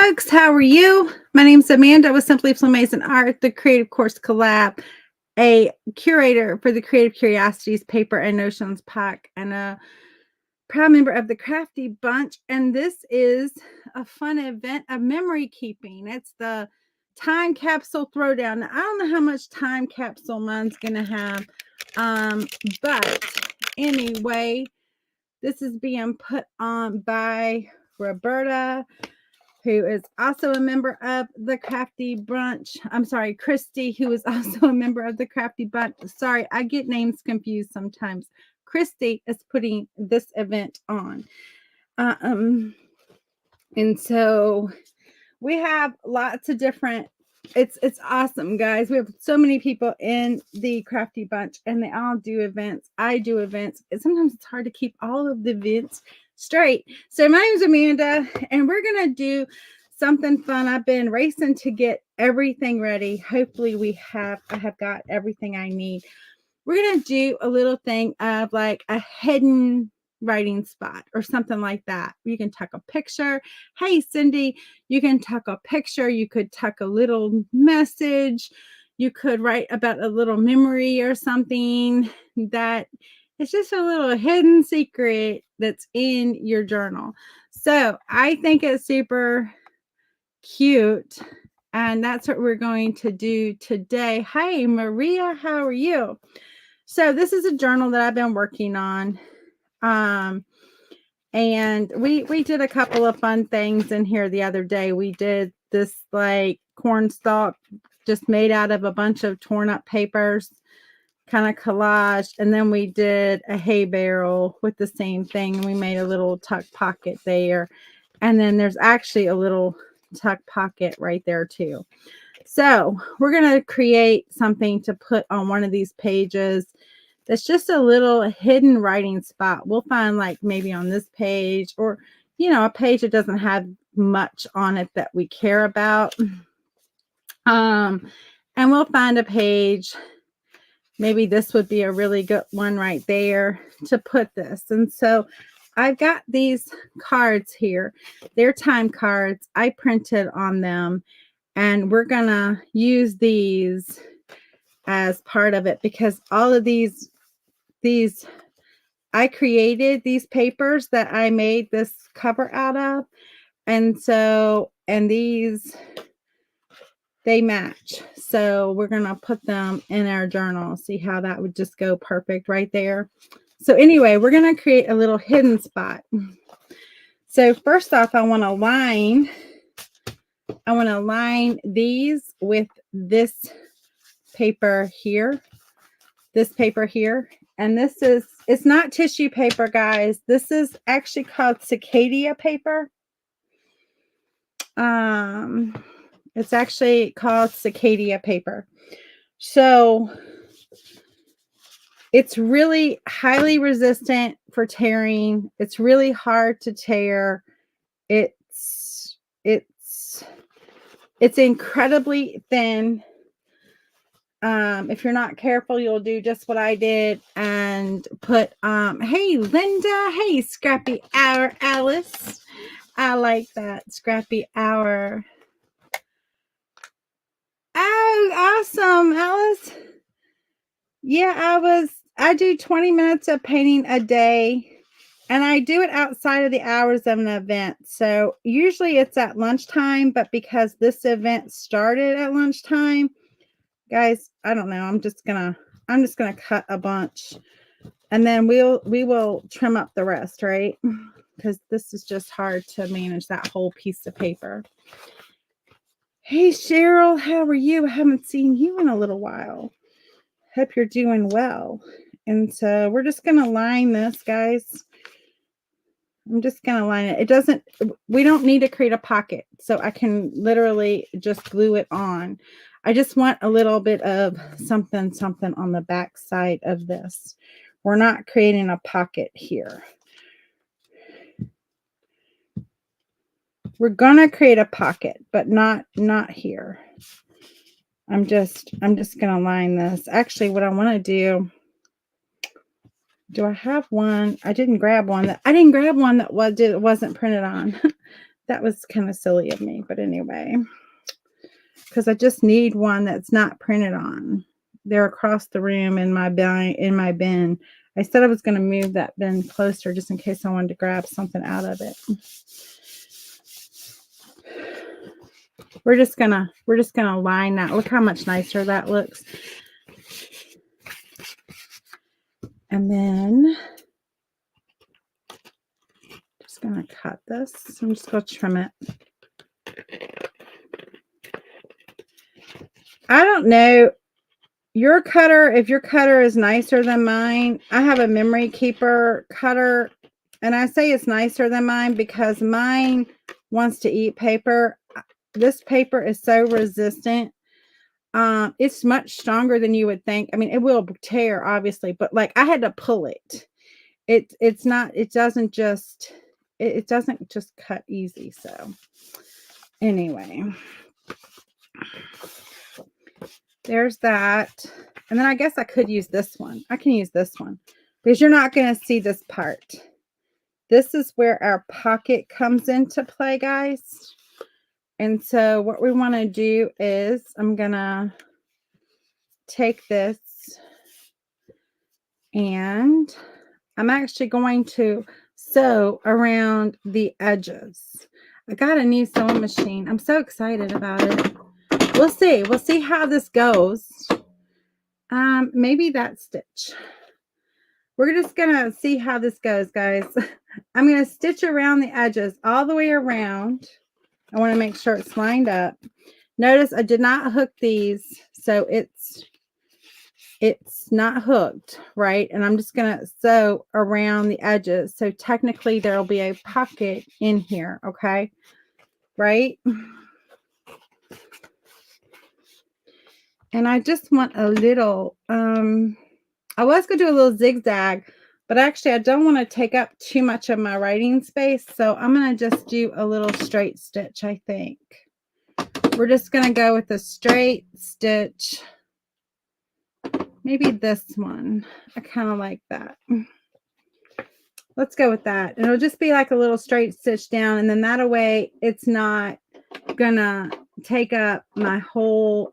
folks, how are you? My name's Amanda with Simply Mason Art, the Creative Course Collab, a curator for the Creative Curiosities Paper and Notions Pack, and a proud member of the Crafty Bunch. And this is a fun event of memory keeping. It's the time capsule throwdown. Now, I don't know how much time capsule mine's gonna have, but anyway, this is being put on by Roberta, who is also a member of the Crafty Bunch. I'm sorry, Christy, who is also a member of the Crafty Bunch. Sorry, I get names confused sometimes. Christy is putting this event on. And so we have lots of different, it's awesome, guys. We have so many people in the Crafty Bunch, and they all do events. I do events. And sometimes it's hard to keep all of the events straight. So my name is Amanda, and we're gonna do something fun. I've been racing to get everything ready. Hopefully I have got everything I need. We're gonna do a little thing of like a hidden writing spot or something like that. You can tuck a picture. Hey, Cindy, you can tuck a picture. You could tuck a little message. You could write about a little memory or something that it's just a little hidden secret that's in your journal. So I think it's super cute. And that's what we're going to do today. Hi, Maria, how are you? So this is a journal that I've been working on. And we did a couple of fun things in here the other day. We did this like corn stalk just made out of a bunch of torn up papers, kind of collage. And then we did a hay barrel with the same thing. We made a little tuck pocket there. And then there's actually a little tuck pocket right there too. So we're going to create something to put on one of these pages. That's just a little hidden writing spot. We'll find like maybe on this page, or, a page that doesn't have much on it that we care about. And we'll find a page. Maybe this would be a really good one right there to put this. And so I've got these cards here. They're time cards. I printed on them, and we're going to use these as part of it because all of these I created these papers that I made this cover out of. And these, they match. So we're going to put them in our journal. See how that would just go perfect right there. So anyway, we're going to create a little hidden spot. So first off, I want to line these with this paper here. And it's not tissue paper, guys. This is actually called Cicadia paper. It's actually called Cicadia paper. So it's really highly resistant for tearing. It's really hard to tear. It's incredibly thin. If you're not careful, you'll do just what I did and put, hey, Linda, hey, Scrappy Hour, Alice. I like that, Scrappy Hour. Oh, awesome, Alice. Yeah, I do 20 minutes of painting a day, and I do it outside of the hours of an event. So usually it's at lunchtime, but because this event started at lunchtime, guys, I don't know. I'm just gonna cut a bunch, and then we will trim up the rest, right? Because this is just hard to manage that whole piece of paper. Hey, Cheryl, how are you? I haven't seen you in a little while. Hope you're doing well. And so we're just gonna line this, guys. I'm just gonna line it. We don't need to create a pocket, so I can literally just glue it on. I just want a little bit of something on the back side of this. We're not creating a pocket here. We're gonna create a pocket, but not here. I'm just gonna line this. Actually, what I want to do I have one? I didn't grab one that wasn't printed on. That was kind of silly of me, but anyway, because I just need one that's not printed on. They're across the room in my bin. I said I was going to move that bin closer just in case I wanted to grab something out of it. We're just gonna line that. Look how much nicer that looks. And then just gonna cut this. I'm just gonna trim it. I don't know your cutter, if your cutter is nicer than mine. I have a Memory Keeper cutter, and I say it's nicer than mine because mine wants to eat paper. This paper is so resistant. It's much stronger than you would think. I mean, it will tear, obviously, but like I had to pull it. It doesn't just cut easy. So anyway, there's that. And then I guess I could use this one. I can use this one because you're not going to see this part. This is where our pocket comes into play, guys. And so what we want to do is I'm going to take this and I'm actually going to sew around the edges. I got a new sewing machine. I'm so excited about it. We'll see. We'll see how this goes. Maybe that stitch. We're just going to see how this goes, guys. I'm going to stitch around the edges all the way around. I want to make sure it's lined up. Notice I did not hook these, so it's not hooked, right? And I'm just going to sew around the edges. So technically there'll be a pocket in here, okay? Right? And I just want a little, I was going to do a little zigzag, but actually I don't want to take up too much of my writing space. So I'm going to just do a little straight stitch, I think. We're just going to go with a straight stitch. Maybe this one. I kind of like that. Let's go with that. And it'll just be like a little straight stitch down. And then that way it's not going to take up my whole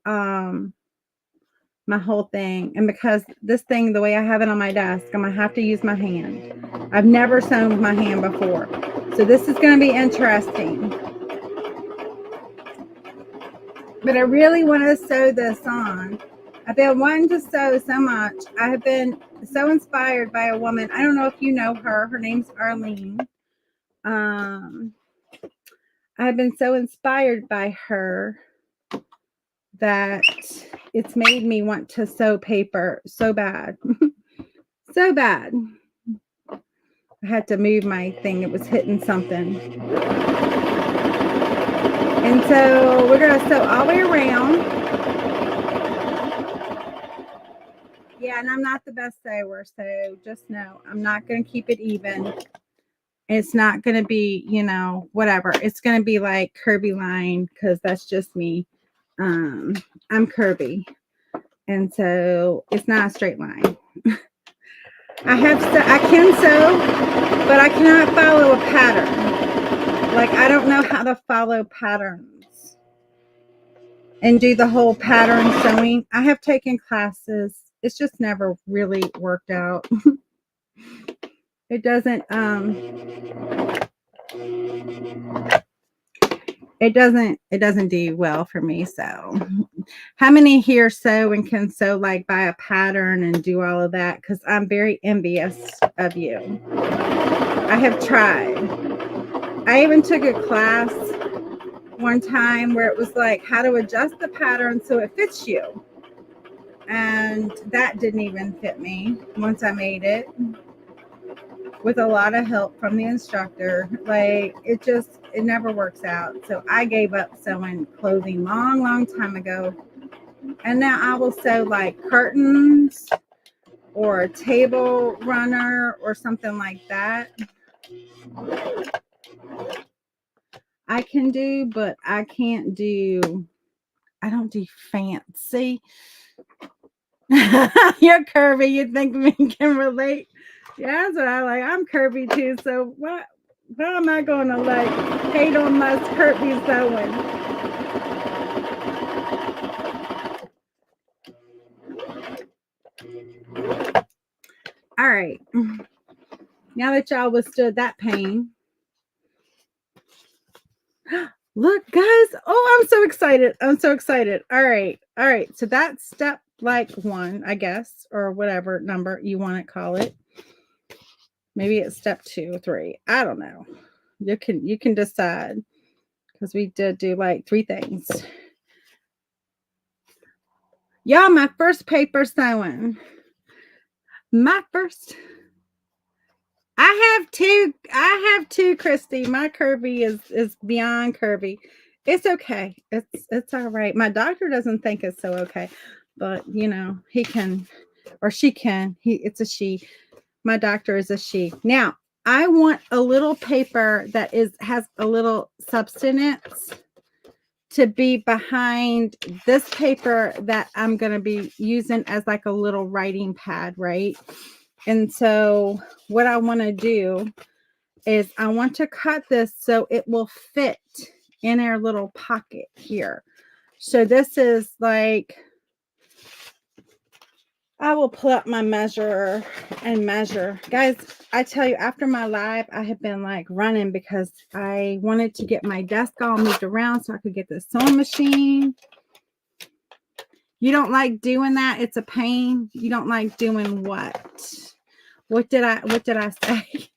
thing. And because this thing, the way I have it on my desk, I'm gonna have to use my hand. I've never sewn with my hand before, so this is going to be interesting. But I really want to sew this on. I've been wanting to sew so much. I have been so inspired by a woman. I don't know if you know her. Her name's Arlene. I've been so inspired by her that it's made me want to sew paper so bad. So bad. I had to move my thing. It was hitting something. And so we're going to sew all the way around. Yeah, and I'm not the best sewer, so just know I'm not going to keep it even. It's not going to be, you know, whatever. It's going to be like curvy line because that's just me. I'm curvy. And so it's not a straight line. I can sew, but I cannot follow a pattern. Like, I don't know how to follow patterns and do the whole pattern sewing. I have taken classes. It's just never really worked out. It doesn't do well for me. So how many here sew and can sew like by a pattern and do all of that? Because I'm very envious of you. I have tried. I even took a class one time where it was like how to adjust the pattern so it fits you. And that didn't even fit me once I made it. With a lot of help from the instructor. Like it never works out. So I gave up sewing clothing long time ago. And now I will sew like curtains or a table runner or something like that. I can do, but I don't do fancy. You're curvy. You think we can relate? Yeah, that's what I like. I'm curvy too. So How am I going to like hate on my Kirby sewing? All right. Now that y'all withstood that pain. Look, guys. Oh, I'm so excited. I'm so excited. All right. All right. So that's step like 1, I guess, or whatever number you want to call it. Maybe it's step 2 or 3. I don't know. You can decide, because we did do like 3 things. Y'all, my first paper sewing. My first. I have two, Christy. My curvy is beyond curvy. It's okay. It's all right. My doctor doesn't think it's so okay, but you know, he can or she can. It's a she. My doctor is a she. Now, I want a little paper that has a little substance to be behind this paper that I'm going to be using as like a little writing pad, right? And so what I want to do is I want to cut this so it will fit in our little pocket here. So this is like, I will pull up my measurer and measure. Guys, I tell you, after my live, I have been like running because I wanted to get my desk all moved around so I could get the sewing machine. You don't like doing that? It's a pain. You don't like doing what? What did I say?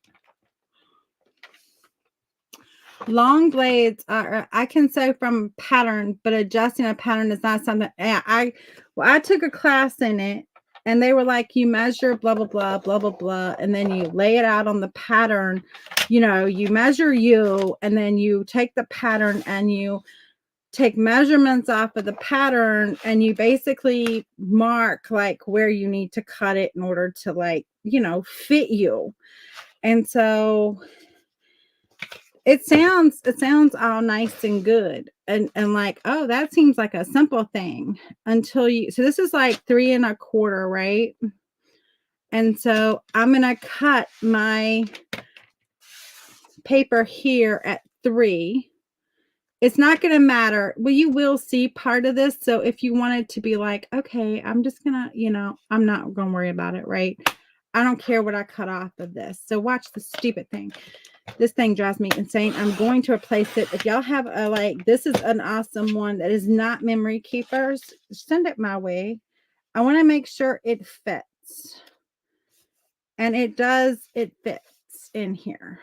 Long blades are, I can sew from pattern, but adjusting a pattern is not something. I took a class in it, and they were like, you measure blah blah blah blah blah blah, and then you lay it out on the pattern. You know, you measure you, and then you take the pattern and you take measurements off of the pattern, and you basically mark like where you need to cut it in order to, like, you know, fit you. And so it sounds all nice and good and like, oh, that seems like a simple thing until you, so this is like 3 1/4, right? And so I'm gonna cut my paper here at 3. It's not going to matter. Well, you will see part of this. So if you wanted to be like, okay, I'm just going to, you know, I'm not going to worry about it, right? I don't care what I cut off of this. So watch the stupid thing. This thing drives me insane. I'm going to replace it. If y'all have a, like, this is an awesome one that is not memory keepers, send it my way. I want to make sure it fits. And it does, it fits in here.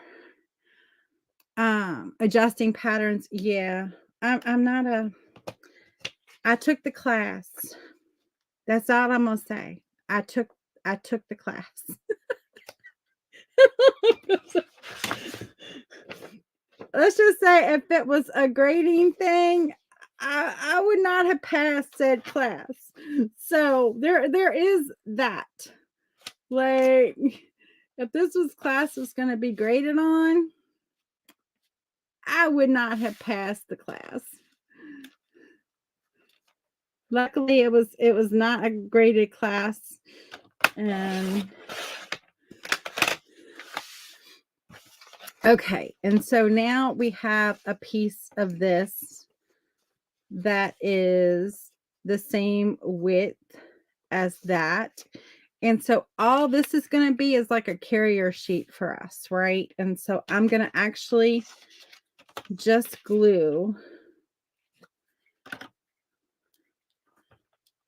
Adjusting patterns. Yeah, I'm not a, I took the class. That's all I'm gonna say. I took the class. Let's just say if it was a grading thing, I would not have passed said class. So there is that. Like, if this was class was going to be graded on, I would not have passed the class. Luckily, it was not a graded class, and okay. And so now we have a piece of this that is the same width as that. And so all this is going to be is like a carrier sheet for us, right? And so I'm going to actually just glue.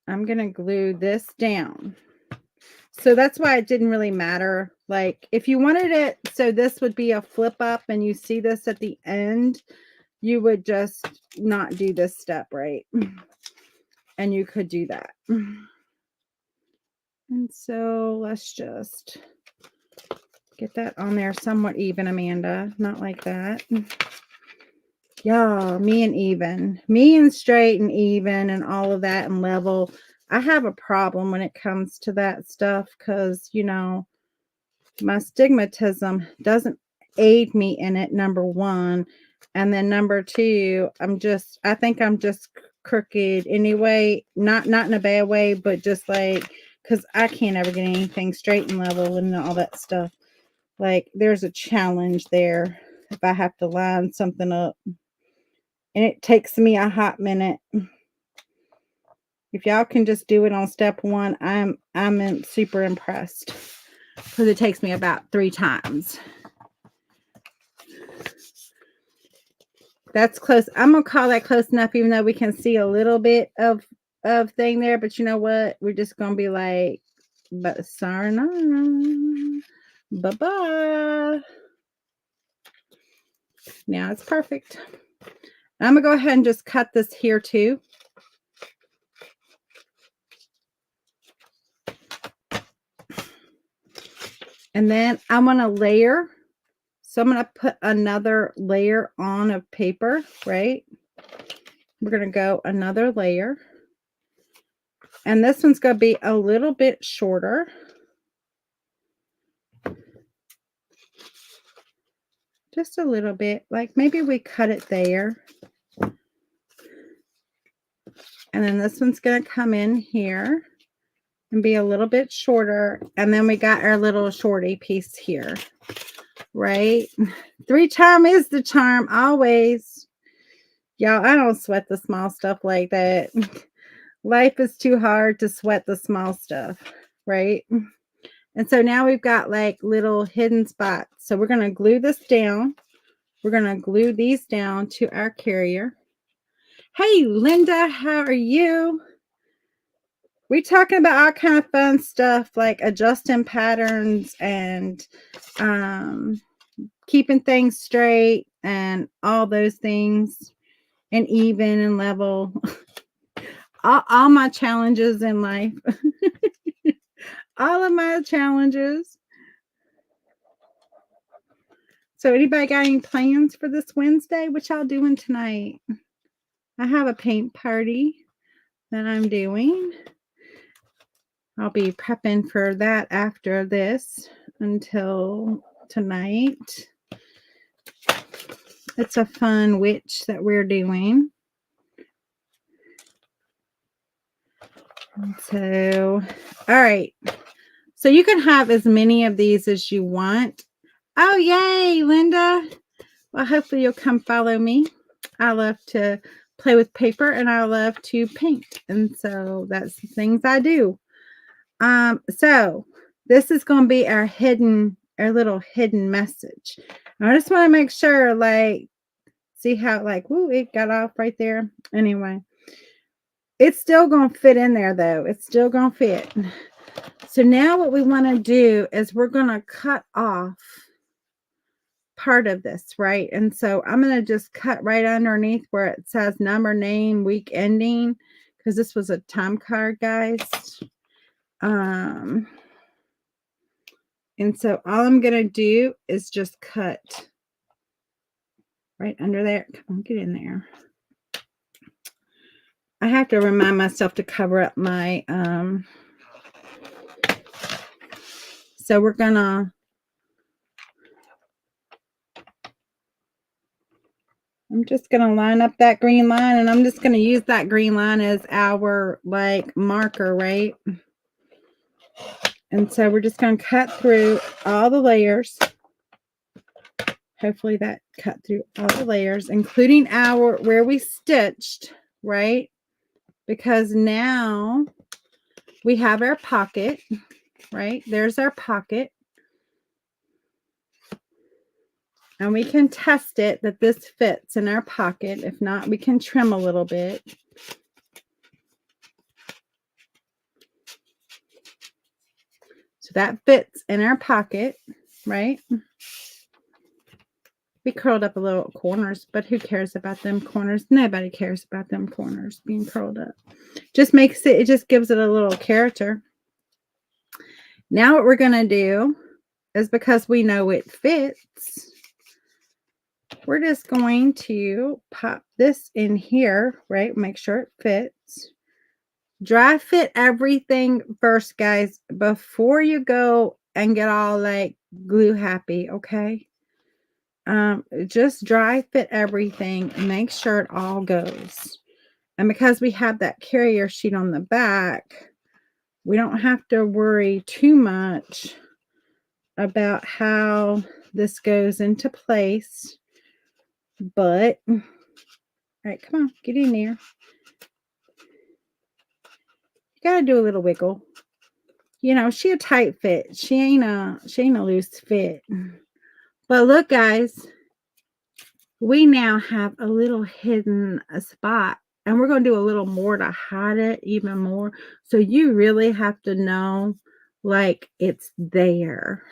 I'm going to glue this down. So that's why it didn't really matter. Like, if you wanted it, so this would be a flip up and you see this at the end, you would just not do this step, right? And you could do that. And so let's just get that on there somewhat even, Amanda. Not like that. Yeah, me and even. Me and straight and even and all of that and level. I have a problem when it comes to that stuff because, you know, my stigmatism doesn't aid me in it, number one. And then number two, I think I'm just crooked anyway. Not in a bad way, but just like, because I can't ever get anything straight and level and all that stuff. Like, there's a challenge there. if I have to line something up. And it takes me a hot minute. If y'all can just do it on step one, I'm super impressed. Because it takes me about 3 times. That's close. I'm going to call that close enough, even though we can see a little bit of thing there. But you know what? We're just going to be like, but Sarna, bye-bye. Now it's perfect. I'm going to go ahead and just cut this here too. And then I want to layer. So I'm going to put another layer on of paper, right? We're going to go another layer. And this one's going to be a little bit shorter. Just a little bit. Like maybe we cut it there. And then this one's going to come in here and be a little bit shorter. And then we got our little shorty piece here. Right? 3 charm is the charm always. Y'all, I don't sweat the small stuff like that. Life is too hard to sweat the small stuff, right? And so now we've got like little hidden spots. So we're going to glue this down. We're going to glue these down to our carrier. Hey, Linda, how are you? We're talking about all kind of fun stuff like adjusting patterns and keeping things straight and all those things, and even and level. all my challenges in life. All of my challenges. So anybody got any plans for this Wednesday? What y'all doing tonight? I have a paint party that I'm doing. I'll be prepping for that after this until tonight. It's a fun witch that we're doing. And so, all right. So you can have as many of these as you want. Oh, yay, Linda. Well, hopefully you'll come follow me. I love to play with paper and I love to paint. And so that's the things I do. So this is going to be our little hidden message. I just want to make sure, like, see how, like, woo, it got off right there. Anyway, it's still going to fit in there, though. It's still going to fit. So now what we want to do is we're going to cut off part of this, right? And so I'm going to just cut right underneath where it says number, name, week ending, because this was a time card, guys. And so all I'm going to do is just cut right under there. Come on, get in there. I have to remind myself to cover up my, so we're going to, I'm just going to line up that green line, and I'm just going to use that green line as our like marker, right? And so we're just going to cut through all the layers. Hopefully that cut through all the layers, including where we stitched, right? Because now we have our pocket, right? There's our pocket. And we can test it that this fits in our pocket. If not, we can trim a little bit. So that fits in our pocket, right? We curled up a little corners, but who cares about them corners? Nobody cares about them corners being curled up. Just makes it just gives it a little character. Now what we're going to do is, because we know it fits, we're just going to pop this in here, right? Make sure it fits. Dry fit everything first, guys, before you go and get all like glue happy, okay? Just dry fit everything and make sure it all goes. And because we have that carrier sheet on the back, we don't have to worry too much about how this goes into place. But, all right, come on, get in there. You got to do a little wiggle. You know, she a tight fit. She ain't a loose fit. But look, guys, we now have a little hidden spot, and we're going to do a little more to hide it even more. So you really have to know, like, it's there.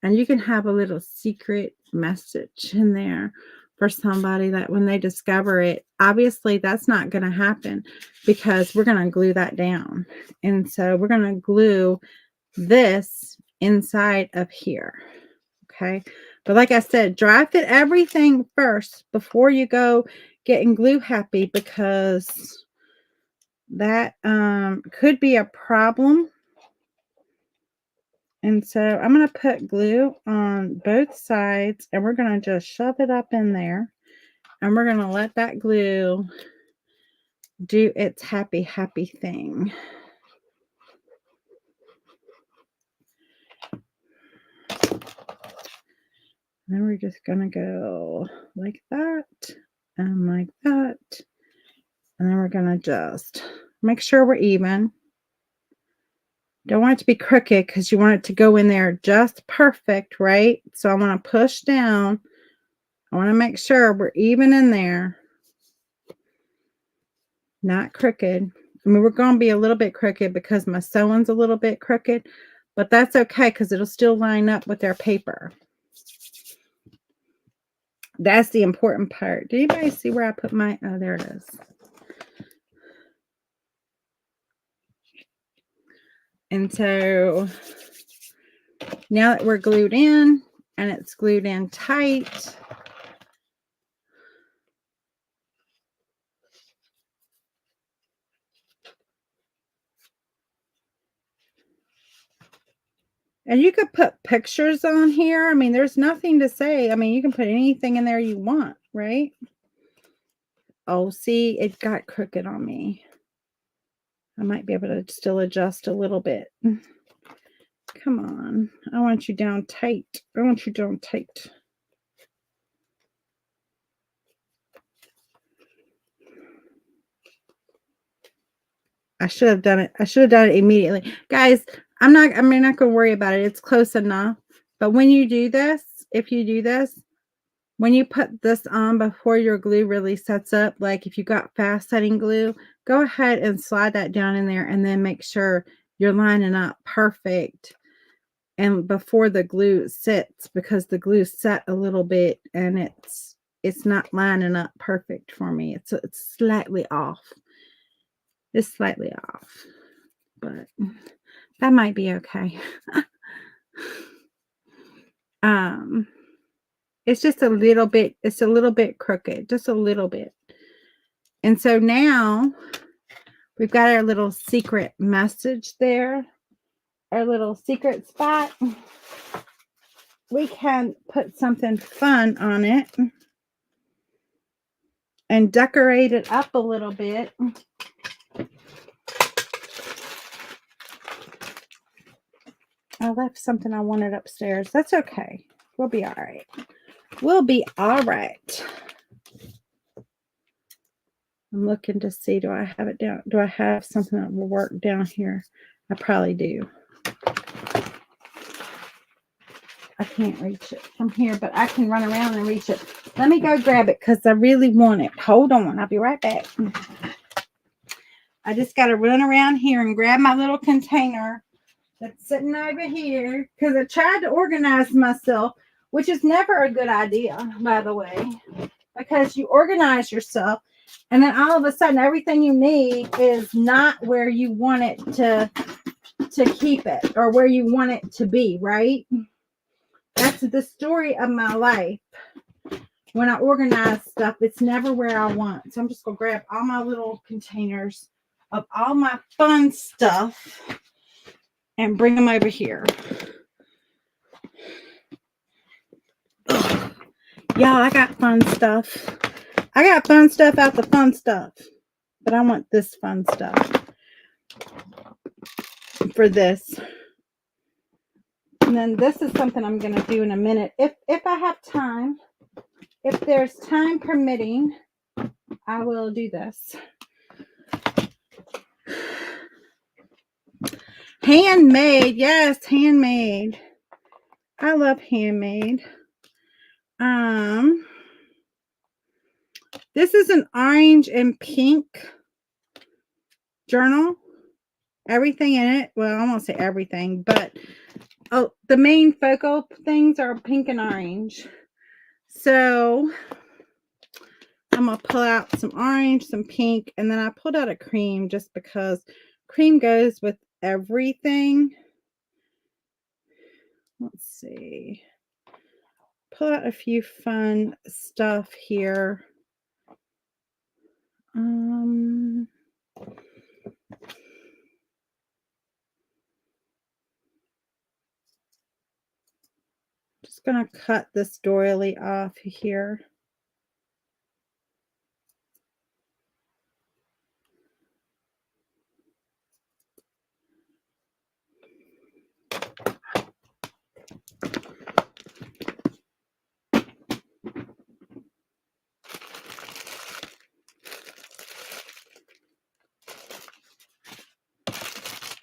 And you can have a little secret message in there for somebody that when they discover it, obviously that's not going to happen because we're going to glue that down. And so we're going to glue this inside of here. Okay. But like I said, dry fit everything first before you go getting glue happy, because that could be a problem. And so I'm going to put glue on both sides, and we're going to just shove it up in there, and we're going to let that glue do its happy thing. Then we're just going to go like that and like that. And then we're going to just make sure we're even. Don't want it to be crooked because you want it to go in there just perfect, right? So I want to push down. I want to make sure we're even in there. Not crooked. I mean, we're going to be a little bit crooked because my sewing's a little bit crooked, but that's okay because it'll still line up with our paper. That's the important part. Did anybody see where I put my, oh, there it is. And so now that we're glued in and it's glued in tight, and you could put pictures on here. I mean, there's nothing to say. I mean, you can put anything in there you want, right? Oh, see, it got crooked on me. I might be able to still adjust a little bit. Come on. I want you down tight. I want you down tight. I should have done it. I should have done it immediately. Guys, I'm not going to worry about it. It's close enough. But when you do this, if you do this, when you put this on before your glue really sets up, like if you got fast setting glue, go ahead and slide that down in there and then make sure you're lining up perfect. And before the glue sits, because the glue set a little bit and it's not lining up perfect for me. It's slightly off. It's slightly off, but that might be okay. It's just a little bit, it's a little bit crooked, just a little bit. And so now we've got our little secret message there, our little secret spot. We can put something fun on it and decorate it up a little bit. I left something I wanted upstairs. That's okay. We'll be all right. We'll be all right. I'm looking to see, do I have it down? Do I have something that will work down here? I probably do. I can't reach it from here, but I can run around and reach it. Let me go grab it because I really want it. Hold on. I'll be right back. I just got to run around here and grab my little container that's sitting over here because I tried to organize myself, which is never a good idea, by the way, because you organize yourself and then all of a sudden everything you need is not where you want it to keep it or where you want it to be, right? That's the story of my life. When I organize stuff, it's never where I want. So I'm just going to grab all my little containers of all my fun stuff and bring them over here. Y'all, I got fun stuff. I got fun stuff out the fun stuff. But I want this fun stuff for this. And then this is something I'm going to do in a minute. If I have time. if there's time permitting, I will do this. Handmade, yes, handmade. I love handmade. This is an orange and pink journal. Everything in it, well, I won't say everything, but the main focal things are pink and orange. So I'm gonna pull out some orange, some pink, and then I pulled out a cream just because cream goes with everything. Let's see. Pull out a few fun stuff here. Just gonna cut this doily off here.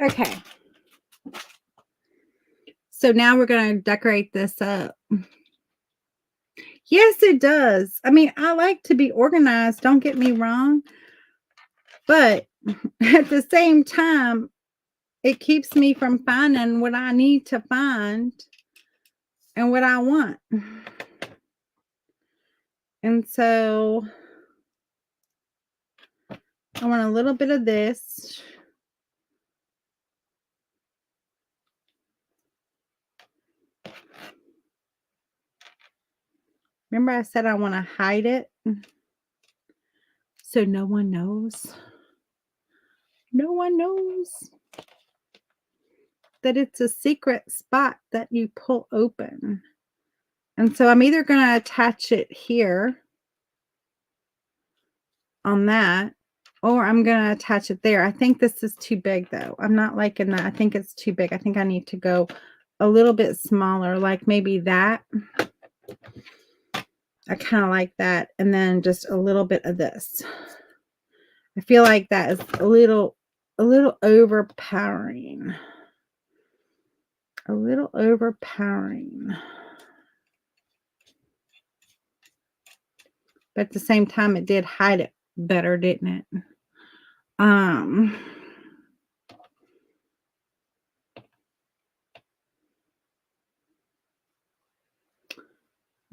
Okay. So now we're going to decorate this up. Yes, it does. I mean, I like to be organized, don't get me wrong. But at the same time, it keeps me from finding what I need to find and what I want. And so I want a little bit of this. Remember I said I want to hide it so no one knows. No one knows that it's a secret spot that you pull open. And so I'm either going to attach it here on that, or I'm going to attach it there. I think this is too big though. I'm not liking that. I think it's too big. I think I need to go a little bit smaller, like maybe that. I kind of like that. And then just a little bit of this. I feel like that is a little overpowering. A little overpowering. But at the same time, it did hide it better, didn't it?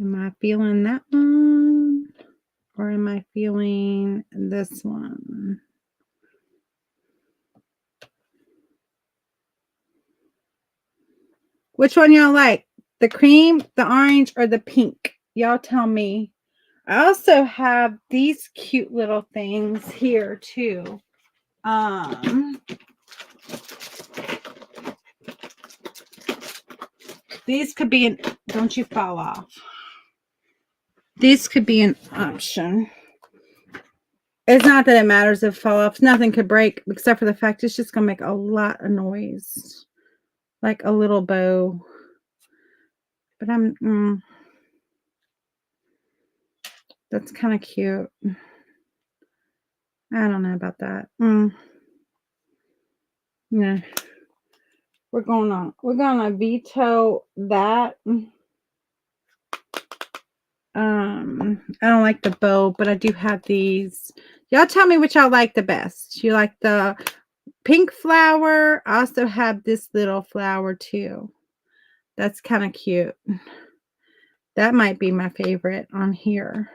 Am I feeling that one? Or am I feeling this one? Which one y'all like? The cream, the orange, or the pink? Y'all tell me. I also have these cute little things here too. These could be an, don't you fall off. These could be an option. It's not that it matters if it fall off. Nothing could break except for the fact it's just going to make a lot of noise. Like a little bow. But that's kind of cute. I don't know about that. Yeah. We're gonna veto that. I don't like the bow, but I do have these. Y'all tell me which y'all like the best. You like the pink flower? I also have this little flower too. That's kind of cute. That might be my favorite on here.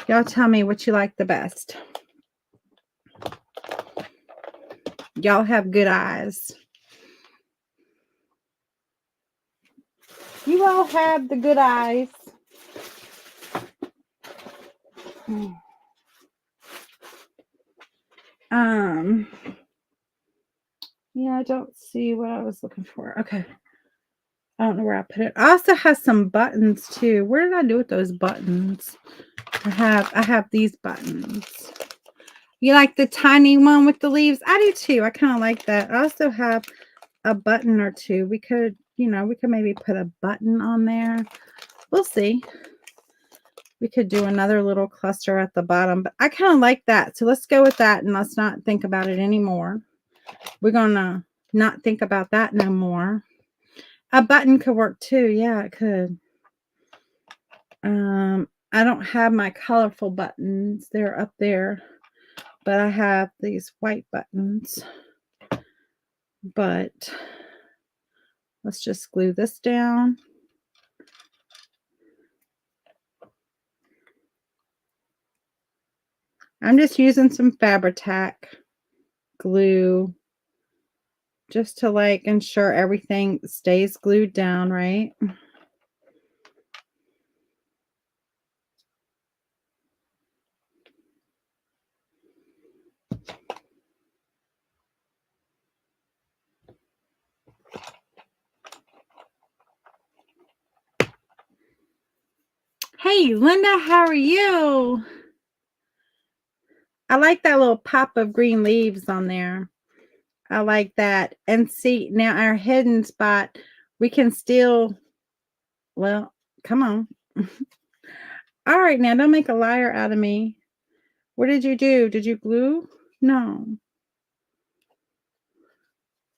Y'all tell me what you like the best. Y'all have good eyes. You all have the good eyes. Yeah, I don't see what I was looking for. Okay. I don't know where I put it. I also have some buttons too. Where did I do with those buttons? I have these buttons. You like the tiny one with the leaves? I do too. I kind of like that. I also have a button or two. We could maybe put a button on there. We'll see. We could do another little cluster at the bottom, but I kind of like that. So let's go with that and let's not think about it anymore. We're going to not think about that no more. A button could work too. Yeah, it could. I don't have my colorful buttons. They're up there, but I have these white buttons. But let's just glue this down. I'm just using some Fabri-Tac glue just to like ensure everything stays glued down, right? Hey, Linda, how are you? I like that little pop of green leaves on there. I like that. And see, now our hidden spot, we can still, well, come on. All right, now don't make a liar out of me. What did you do? Did you glue? No.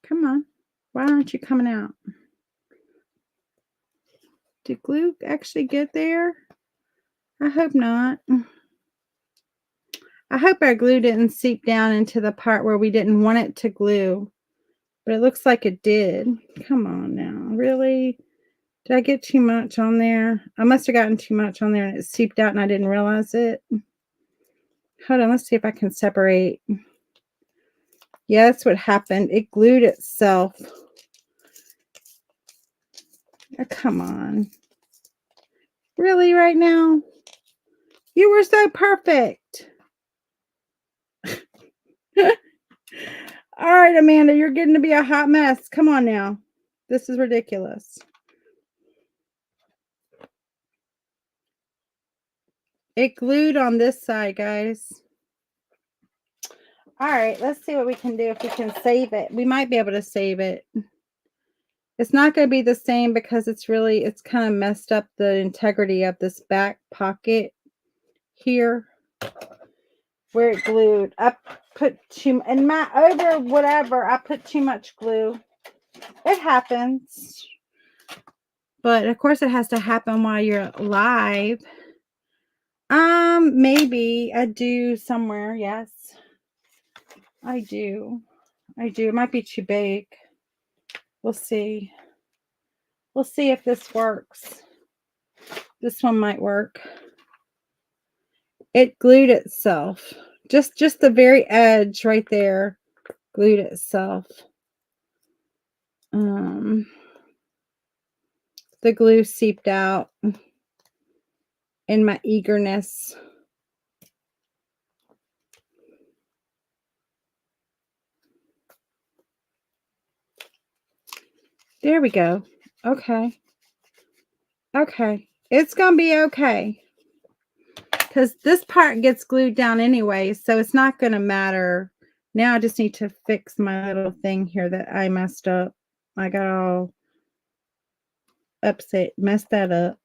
Come on. Why aren't you coming out? Did glue actually get there? I hope not. I hope our glue didn't seep down into the part where we didn't want it to glue. But it looks like it did. Come on now. Really? Did I get too much on there? I must have gotten too much on there and it seeped out and I didn't realize it. Hold on. Let's see if I can separate. Yeah, that's what happened. It glued itself. Oh, come on. Really, right now? You were so perfect. All right, Amanda, you're getting to be a hot mess. Come on now. This is ridiculous. It glued on this side, guys. All right, let's see what we can do if we can save it. We might be able to save it. It's not going to be the same because it's kind of messed up the integrity of this back pocket here where it glued. I put too, and my over whatever, I put too much glue. It happens. But of course it has to happen while you're live. Maybe I do somewhere. Yes, I do. It might be too big. We'll see. We'll see if this works. This one might work. It glued itself. Just the very edge right there glued itself. The glue seeped out in my eagerness. There we go. Okay. Okay. It's going to be okay. Because this part gets glued down anyway, so it's not going to matter. Now I just need to fix my little thing here that I messed up. I got all upset, messed that up.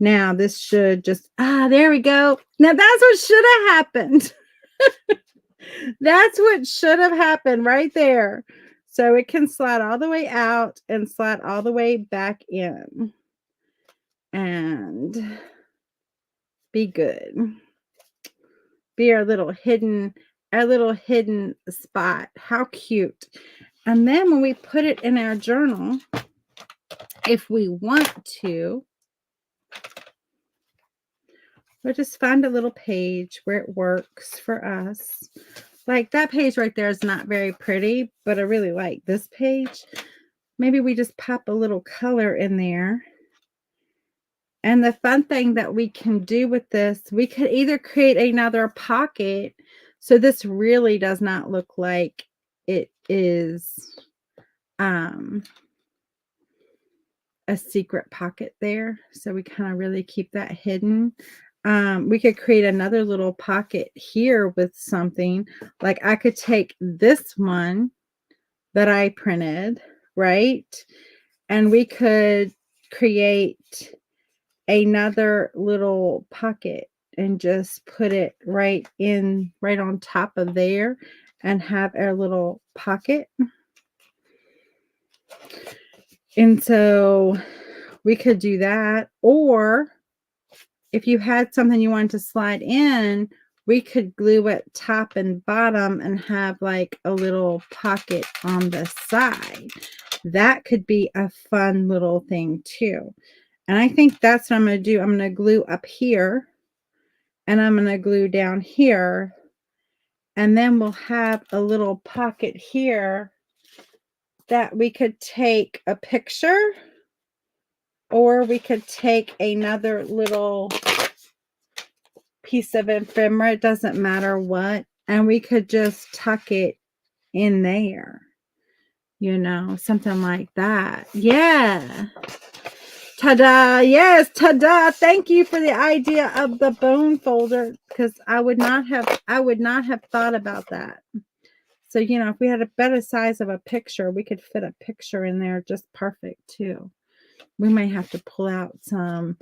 Now this should just, there we go. Now that's what should have happened. That's what should have happened right there. So it can slide all the way out and slide all the way back in. And be good. Be our little hidden spot. How cute. And then when we put it in our journal, if we want to, we'll just find a little page where it works for us. Like that page right there is not very pretty, but I really like this page. Maybe we just pop a little color in there. And the fun thing that we can do with this, we could either create another pocket. So this really does not look like it is a secret pocket there. So we kind of really keep that hidden. We could create another little pocket here with something. Like I could take this one that I printed, right? and we could create another little pocket and just put it right on top of there and have our little pocket. And so we could do that. Or if you had something you wanted to slide in, we could glue it top and bottom and have like a little pocket on the side. That could be a fun little thing too. And I think that's what I'm going to do. I'm going to glue up here and I'm going to glue down here. And then we'll have a little pocket here that we could take a picture, or we could take another little piece of ephemera. It doesn't matter what. And we could just tuck it in there, you know, something like that. Yeah. Ta-da. Yes, ta-da. Thank you for the idea of the bone folder, because I would not have thought about that. So, you know, if we had a better size of a picture, we could fit a picture in there just perfect too. We may have to pull out some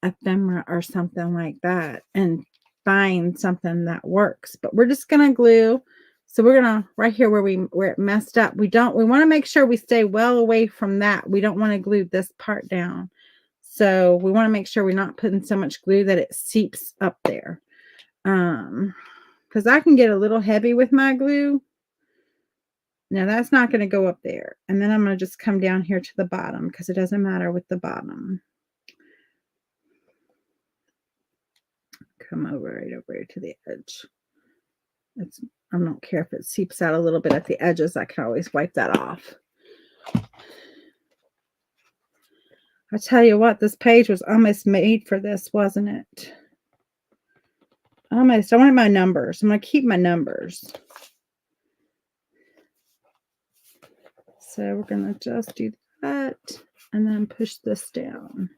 ephemera or something like that and find something that works. But we're just going to glue. So we're going to, right here where it messed up, we want to make sure we stay well away from that. We don't want to glue this part down. So we want to make sure we're not putting so much glue that it seeps up there. Because I can get a little heavy with my glue. Now that's not going to go up there. And then I'm going to just come down here to the bottom because it doesn't matter with the bottom. Come over right over to the edge. I don't care if it seeps out a little bit at the edges. I can always wipe that off. I tell you what, this page was almost made for this, wasn't it? Almost. I wanted my numbers. I'm going to keep my numbers. So we're going to just do that and then push this down.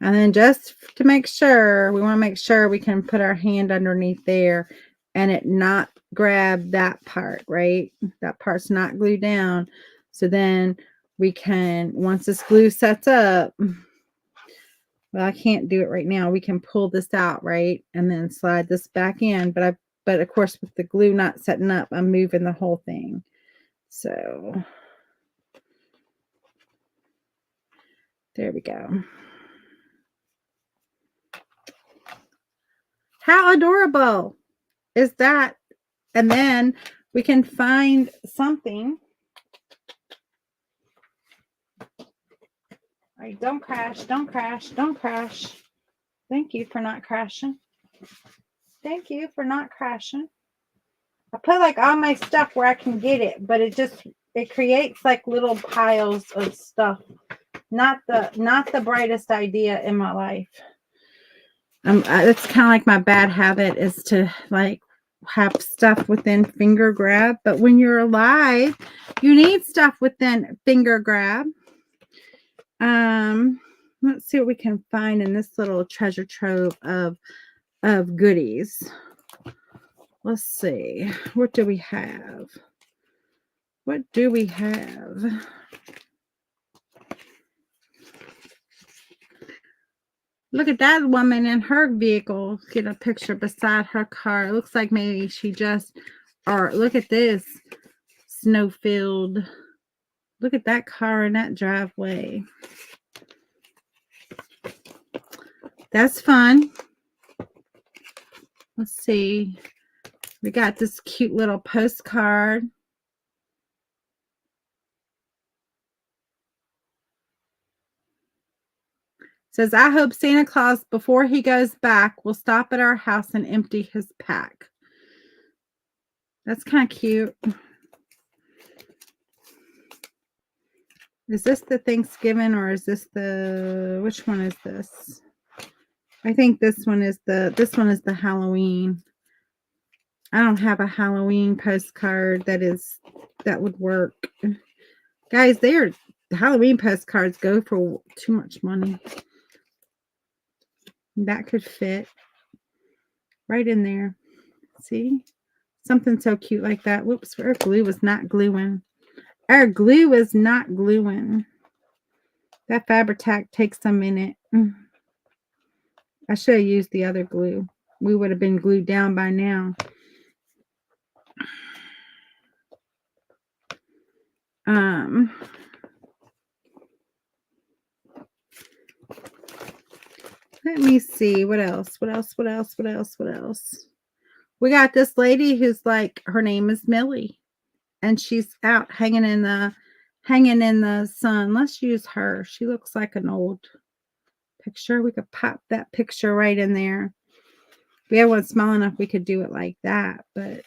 And then just to make sure, we want to make sure we can put our hand underneath there and it not grab that part, right? That part's not glued down. So then we can, once this glue sets up, well, I can't do it right now. We can pull this out, right? And then slide this back in. But of course, with the glue not setting up, I'm moving the whole thing. So there we go. How adorable is that? And then we can find something. All right, don't crash, don't crash, don't crash. Thank you for not crashing. Thank you for not crashing. I put like all my stuff where I can get it, but it creates like little piles of stuff. Not the brightest idea in my life. It's kind of like my bad habit is to like have stuff within finger grab, but when you're alive, you need stuff within finger grab. Let's see what we can find in this little treasure trove of goodies. Let's see. What do we have? What do we have? Look at that woman in her vehicle. Get a picture beside her car. It looks like maybe she just, or look at this snow-filled. Look at that car in that driveway. That's fun. Let's see. We got this cute little postcard. Says, I hope Santa Claus, before he goes back, will stop at our house and empty his pack. That's kind of cute. Is this the Thanksgiving or is this the, which one is this? I think this one is the Halloween. I don't have a Halloween postcard that would work. Guys, the Halloween postcards go for too much money. That could fit right in there. See? Something so cute like that. Whoops, our glue was not gluing. Our glue is not gluing. That Fabri-Tac takes a minute. I should have used the other glue. We would have been glued down by now. Let me see. What else? What else? What else? What else? What else? We got this lady who's like, her name is Millie. And she's out hanging in the sun. Let's use her. She looks like an old picture. We could pop that picture right in there. If we had one small enough, we could do it like that, but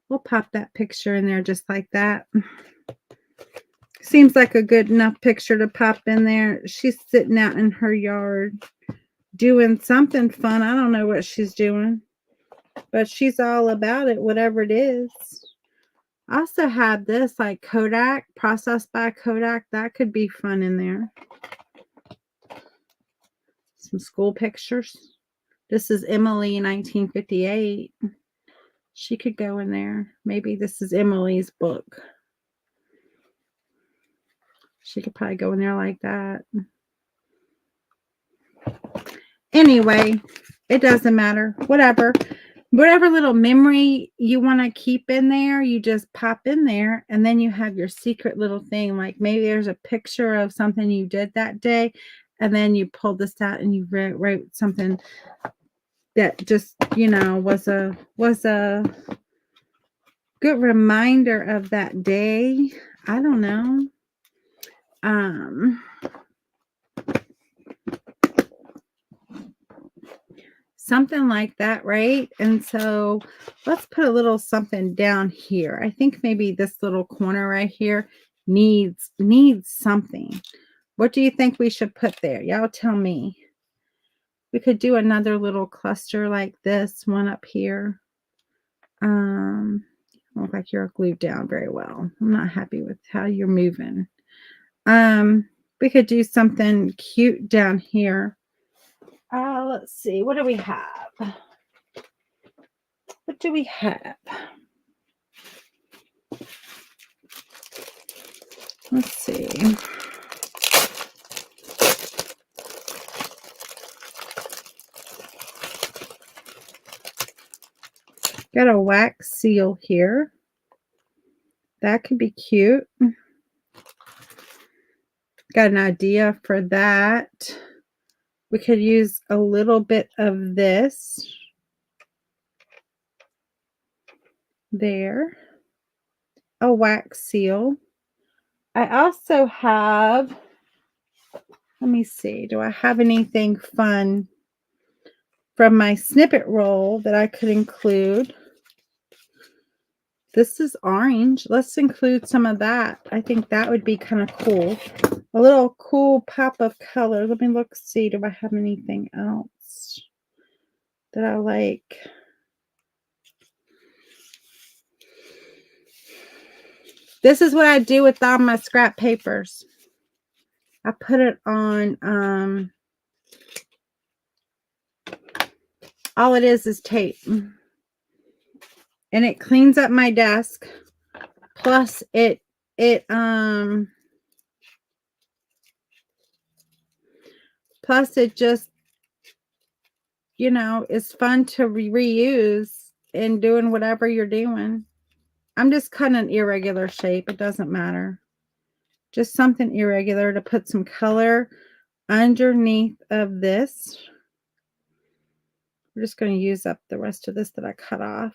we'll pop that picture in there just like that. Seems like a good enough picture to pop in there. She's sitting out in her yard doing something fun. I don't know what she's doing, but she's all about it, whatever it is. I also have this like Kodak, processed by Kodak. That could be fun in there. Some school pictures. This is Emily 1958. She could go in there. Maybe this is Emily's book. She could probably go in there like that. Anyway, it doesn't matter. Whatever little memory you want to keep in there, you just pop in there, and then you have your secret little thing. Like maybe there's a picture of something you did that day, and then you pulled this out and you wrote something that just, was a good reminder of that day. I don't know. Something like that, right? And so let's put a little something down here. I think maybe this little corner right here needs something. What do you think we should put there? Y'all tell me. We could do another little cluster like this one up here. Look like you're glued down very well. I'm not happy with how you're moving. We could do something cute down here. Let's see. What do we have? What do we have? Let's see. Got a wax seal here. That could be cute. Got an idea for that. We could use a little bit of this there. A wax seal. I also have, let me see, do I have anything fun from my snippet roll that I could include? This is orange. Let's include some of that. I think that would be kind of cool. A little cool pop of color. Let me look, see, do I have anything else that I like? This is what I do with all my scrap papers. I put it on, all it is tape. And it cleans up my desk. Plus it just, is fun to reuse in doing whatever you're doing. I'm just cutting an irregular shape. It doesn't matter. Just something irregular to put some color underneath of this. We're just going to use up the rest of this that I cut off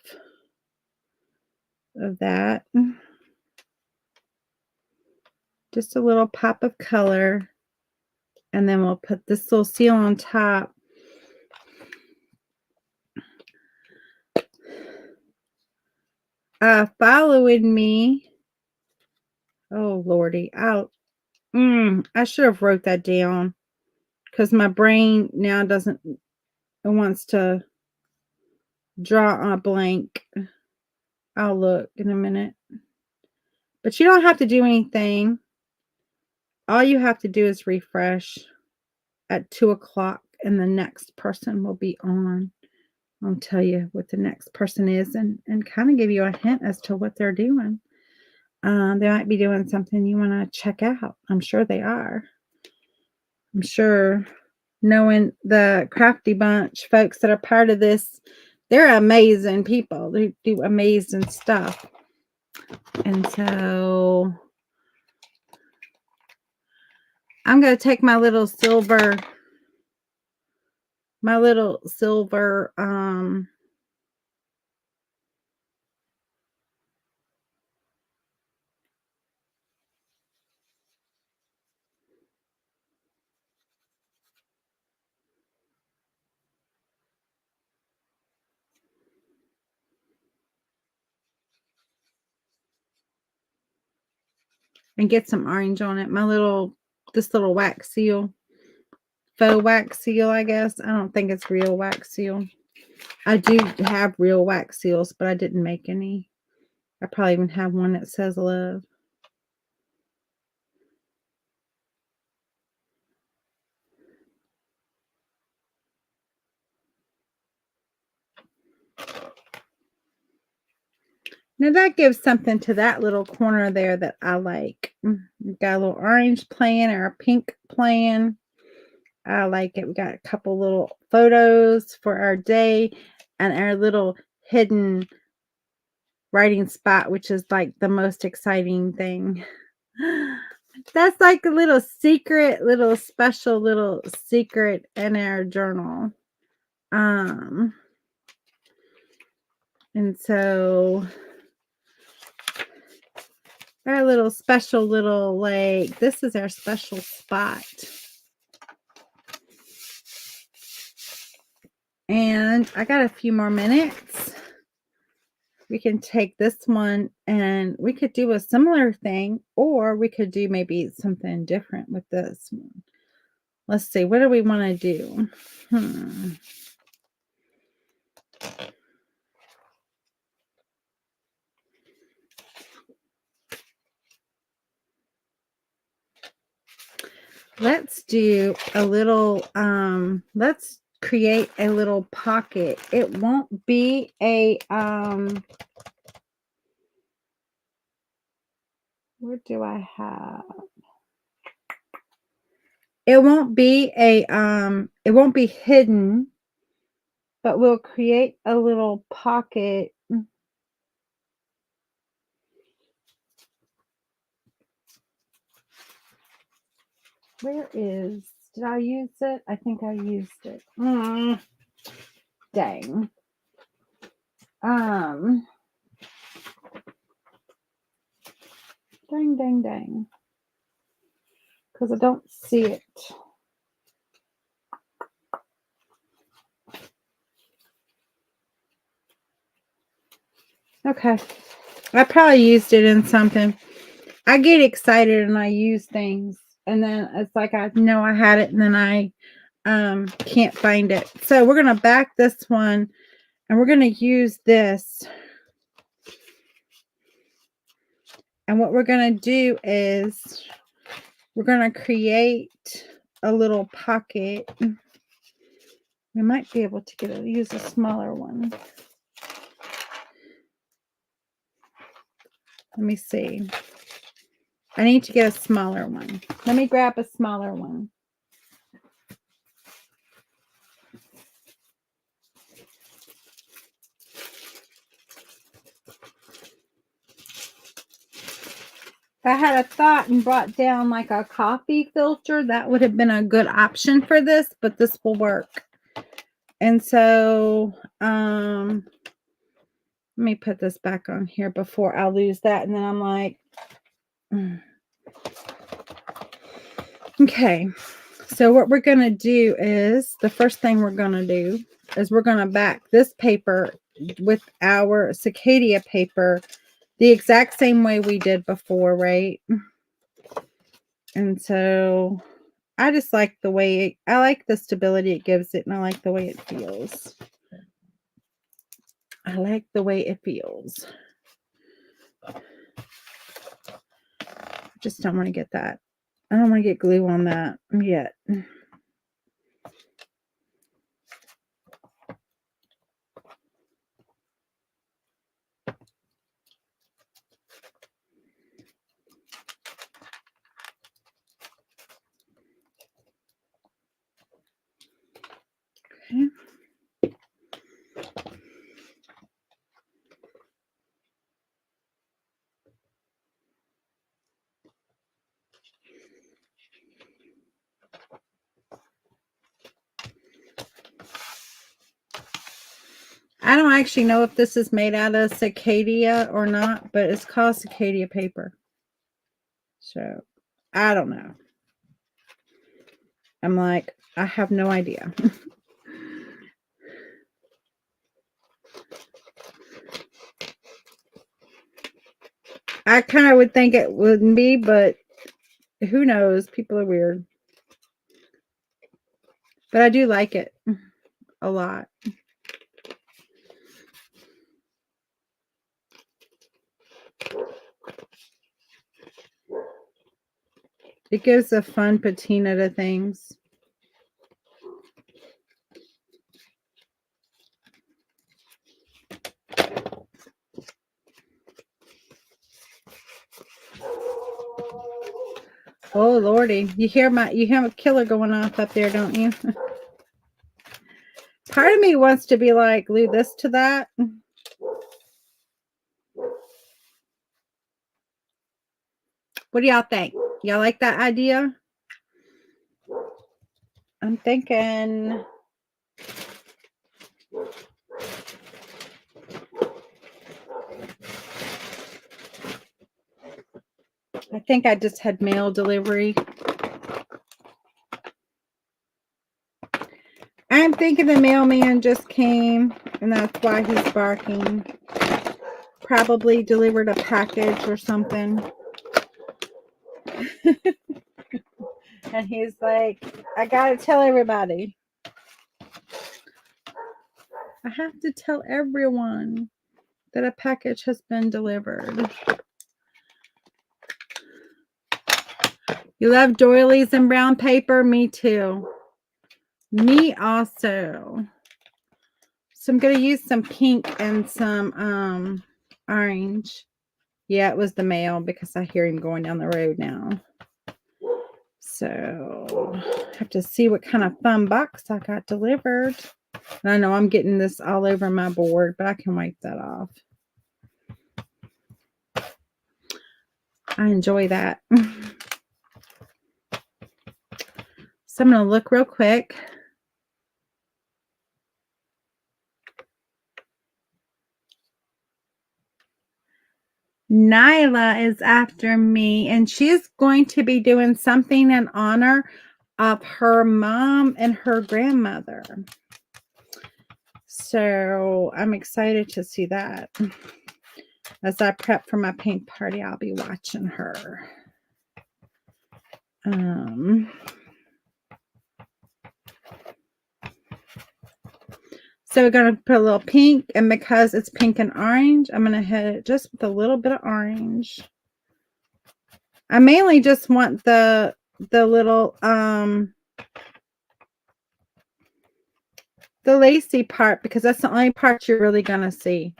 of that. Just a little pop of color. And then we'll put this little seal on top. Following me. Oh, Lordy. I should have wrote that down because my brain now it wants to draw on a blank. I'll look in a minute. But you don't have to do anything. All you have to do is refresh at 2 o'clock and the next person will be on. I'll tell you what the next person is and kind of give you a hint as to what they're doing. They might be doing something you want to check out. I'm sure they are. I'm sure knowing the Crafty Bunch folks that are part of this, they're amazing people. They do amazing stuff. And so I'm going to take my little silver and get some orange on it. This little wax seal, faux wax seal, I guess. I don't think it's real wax seal. I do have real wax seals, but I didn't make any. I probably even have one that says love. Now that gives something to that little corner there that I like. We've got a little orange playing or a pink playing. I like it. We got a couple little photos for our day and our little hidden writing spot, which is like the most exciting thing. That's like a little secret, little special little secret in our journal. And so our little special little, like, this is our special spot. And I got a few more minutes. We can take this one and we could do a similar thing, or we could do maybe something different with this one. Let's see, what do we want to do? Let's do a little, let's create a little pocket. It won't be a, what do I have? It won't be a, it won't be hidden, but we'll create a little pocket. Where is, did I use it? I think I used it. Dang. Dang. Because I don't see it. Okay. I probably used it in something. I get excited and I use things. And then it's like I know I had it and then I can't find it. So we're going to back this one and we're going to use this. And what we're going to do is we're going to create a little pocket. We might be able to use a smaller one. Let me see. I need to get a smaller one. Let me grab a smaller one. If I had a thought and brought down like a coffee filter, that would have been a good option for this, but this will work. And so, let me put this back on here before I lose that. And then I'm like, okay. So what we're going to do is, the first thing we're going to do is we're going to back this paper with our Cicadia paper the exact same way we did before, right? And so I just like the way, I like the stability it gives it, and I like the way it feels. I like the way it feels. Just don't want to get that. I don't want to get glue on that yet. Okay. I don't actually know if this is made out of Cicadia or not, but it's called Cicadia paper. So, I don't know. I'm like, I have no idea. I kind of would think it wouldn't be, but who knows? People are weird. But I do like it a lot. It gives a fun patina to things. Oh Lordy, you hear a killer going off up there, don't you? Part of me wants to be like, glue this to that. What do y'all think? Y'all like that idea? I'm thinking. I think I just had mail delivery. I'm thinking the mailman just came and that's why he's barking. Probably delivered a package or something. And he's like, I gotta tell everybody. I have to tell everyone that a package has been delivered. You love doilies and brown paper? Me too. Me also. So I'm going to use some pink and some orange. Yeah, it was the mail because I hear him going down the road now. So I have to see what kind of fun box I got delivered. And I know I'm getting this all over my board, but I can wipe that off. I enjoy that. So I'm going to look real quick. Nyla is after me, and she's going to be doing something in honor of her mom and her grandmother. So I'm excited to see that. As I prep for my paint party, I'll be watching her. So we're going to put a little pink, and because it's pink and orange, I'm going to hit it just with a little bit of orange. I mainly just want the little the lacy part because that's the only part you're really going to see.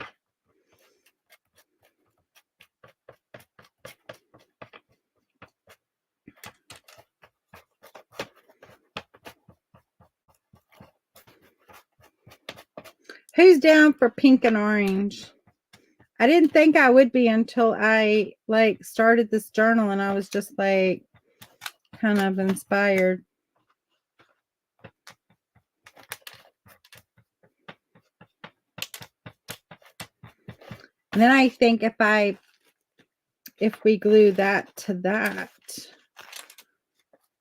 Who's down for pink and orange? I didn't think I would be until I started this journal and I was just like kind of inspired. And then I think if we glue that to that,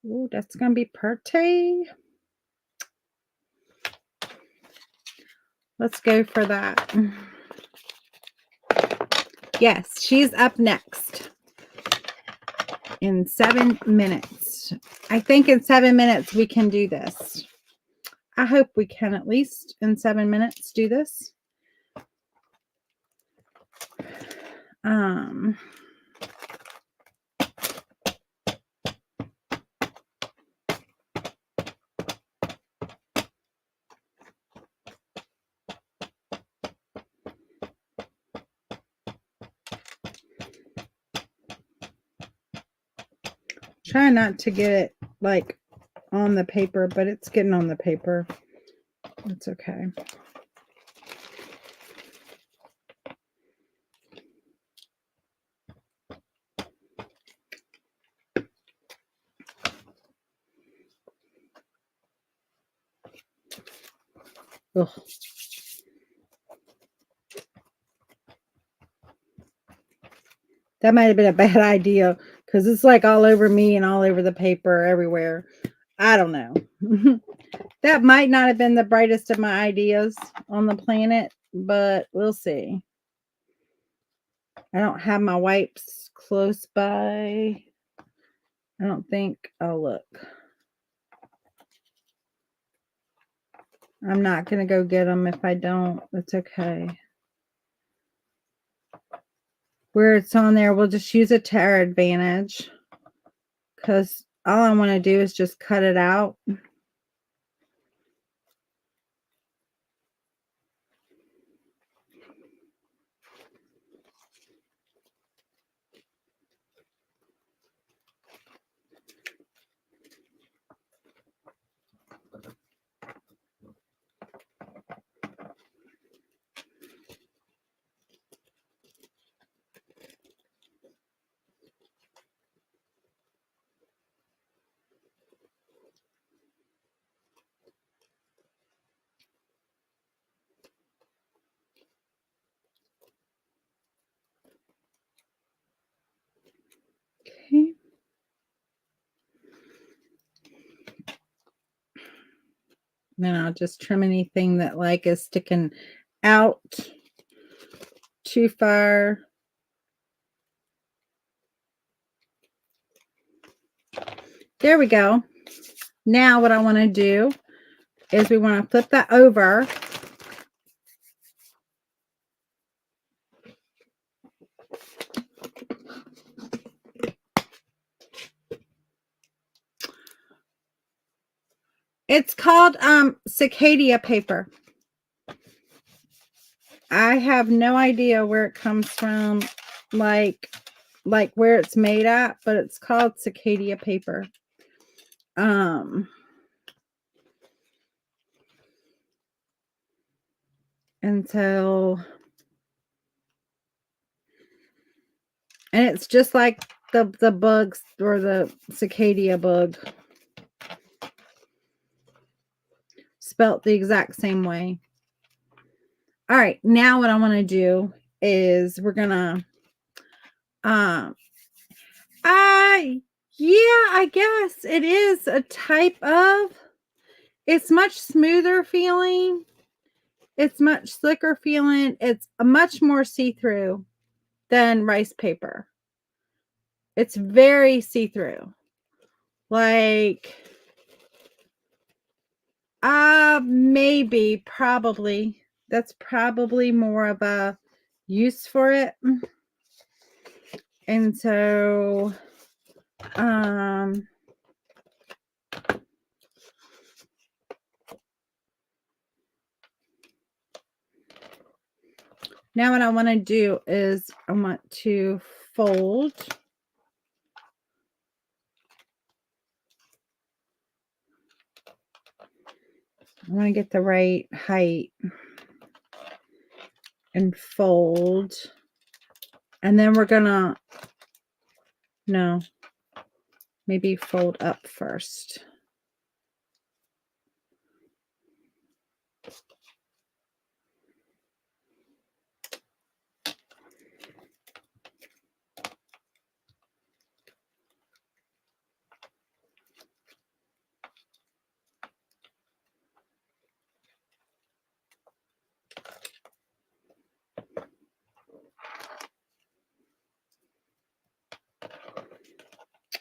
ooh, that's going to be pretty. Let's go for that. Yes, she's up next in 7 minutes. I think in 7 minutes we can do this. I hope we can at least in 7 minutes do this. Try not to get it like on the paper, but it's getting on the paper. It's okay. Ugh. That might have been a bad idea because it's like all over me and all over the paper everywhere. I don't know. That might not have been the brightest of my ideas on the planet, but we'll see. I don't have my wipes close by. I don't think. Oh, look. I'm not going to go get them if I don't. It's okay. Where it's on there, we'll just use it to our advantage. Because all I want to do is just cut it out. Okay. Then I'll just trim anything that like is sticking out too far. There we go. Now what I want to do is we want to flip that over. It's called Cicadia paper. I have no idea where it comes from, like where it's made at, but it's called Cicadia paper. And so, and it's just like the bugs or the Cicadia bug, spelt the exact same way. All right, now what I want to do is we're gonna yeah, I guess it is a type of, it's much smoother feeling. It's much slicker feeling. It's a much more see-through than rice paper. It's very see-through. Like, maybe, probably. That's probably more of a use for it. And so, now what I want to do is I want to fold. I want to get the right height and fold. And then we're gonna, no, maybe fold up first.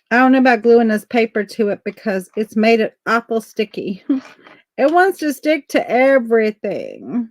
I don't know about gluing this paper to it because it's made it awful sticky. It wants to stick to everything.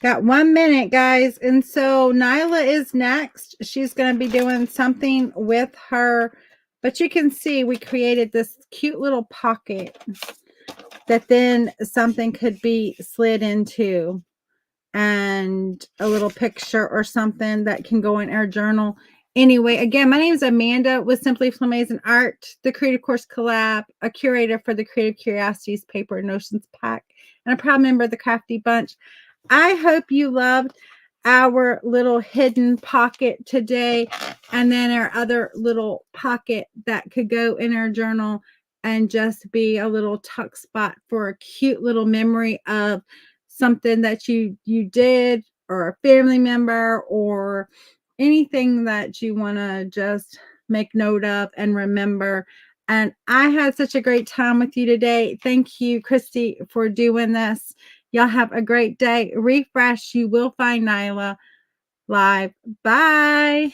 Got 1 minute, guys. And so Nyla is next. She's going to be doing something with her But you can see we created this cute little pocket that then something could be slid into, and a little picture or something that can go in our journal. Anyway, again, my name is Amanda with Simply Flamazing Art, the Creative Course Collab, a curator for the Creative Curiosities Paper Notions Pack, and a proud member of the Crafty Bunch. I hope you loved our little hidden pocket today, and then our other little pocket that could go in our journal and just be a little tuck spot for a cute little memory of something that you did, or a family member, or anything that you want to just make note of and remember. And I had such a great time with you today. Thank you, Christy, for doing this. Y'all have a great day. Refresh. You will find Nyla live. Bye.